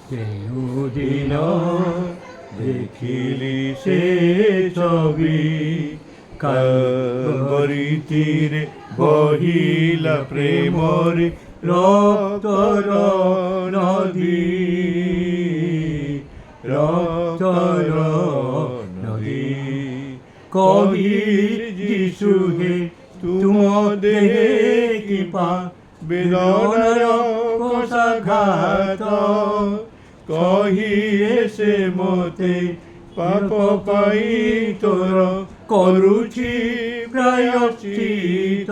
কেউদিন দেখিলি সে ছবি, কালবরি তীরে বহিলা প্রেমর রক্তর নদী, রক্তর নদী। কহিল যিশু হে তুম দেহে কি পা, বেদনার কষাঘাত, কহিয়ে সে মতে পাপ পাই তোর କରୁଛି ପ୍ରାୟଶ୍ଚିତ।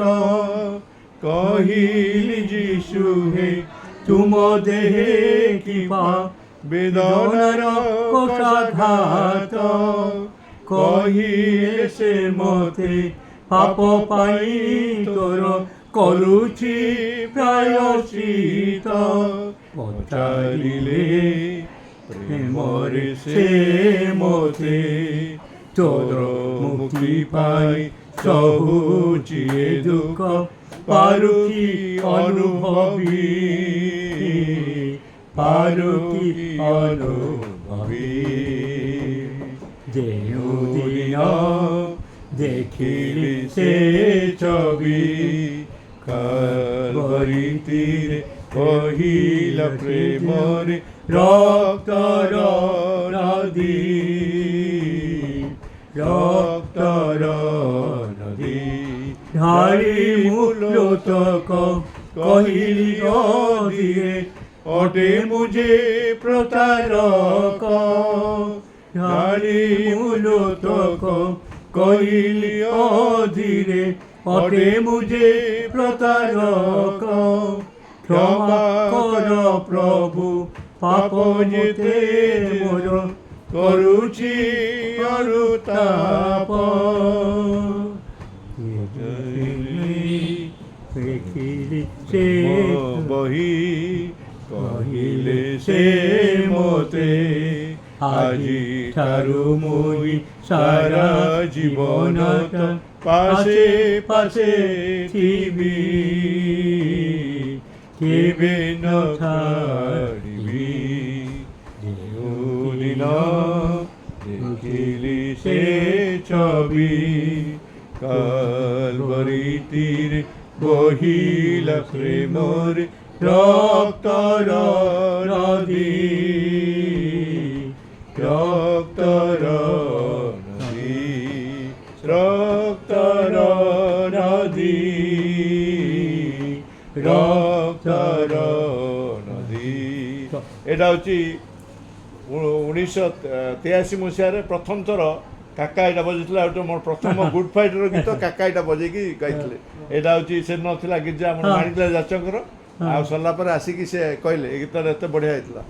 କହିଲ ଯୀଶୁ ହେ ତୁମ ଦେହେ କିପା ବେଦନାର କଷାଘାତ, କହିଲେ ସେ ମତେ ପାପ ପାଇଁ ତୋର କରୁଛି ପ୍ରାୟଶ୍ଚିତ। ପଚାରିଲେ ପ୍ରେମରେ ସେ ମତେ ତୋର ମୁକ୍ତି ପାଇ ସହୁଛି ଏ ଦୁଃଖ ପାରୁକି ଅନୁଭବୀ, ପାରୁକି ଅନୁଭବୀ। ଯେଉଁଦିନ ଦେଖିଲି ସେ ଛବି, କାଲବରି ତୀରେ ବହିଲା ପ୍ରେମରେ ରକ୍ତର ନଦୀ, রক্তর নদী। ঢালি মূলোতক কহিলি অধীরে অটে মুঝে প্রতারক, ঢালি মূলোতক কহিলি অধীরে অটে মুঝে প্রতারক। ক্ষমা কর প্রভু পাপ যেতে মোর, କରୁଛି ଅନୁତାପ। ଦେଖିଲି ସେ ବହି, କହିଲେ ସେ ମୋତେ ଆଜି ଠାରୁ ମୁଇଁ ସାରା ଜୀବନଟା ପାଶେ ପାଶେ ଥିବି, କେବେ ନ ଛାଡ଼ିବି। ଯେଉଁଦିନ ଦେଖିଲି ସେ ଛବି, କାଲବରି ତୀରେ ବହିଲା ପ୍ରେମରେ ରକ୍ତର ନଦୀ, ରକ୍ତର ନଦୀ, ରକ୍ତର ନଦୀ, ରକ୍ତର ନଦୀ। ଏଇଟା ହେଉଛି 1983 ମସିହାରେ ପ୍ରଥମ ଥର କାକା ଏଇଟା ବଜେଇଥିଲା। ଗୋଟେ ମୋର ପ୍ରଥମ ଗୁଡ୍ ଫ୍ରାଇଡେର ଗୀତ କାକା ଏଇଟା ବଜେଇକି ଗାଇଥିଲେ। ଏଇଟା ହେଉଛି ସେ ନଥିଲା ଗୀତ ଆମର ମାଣିକଲା ଯାଚଙ୍କର। ଆଉ ସରିଲା ପରେ ଆସିକି ସେ କହିଲେ ଏ ଗୀତଟା ଏତେ ବଢ଼ିଆ ହେଇଥିଲା।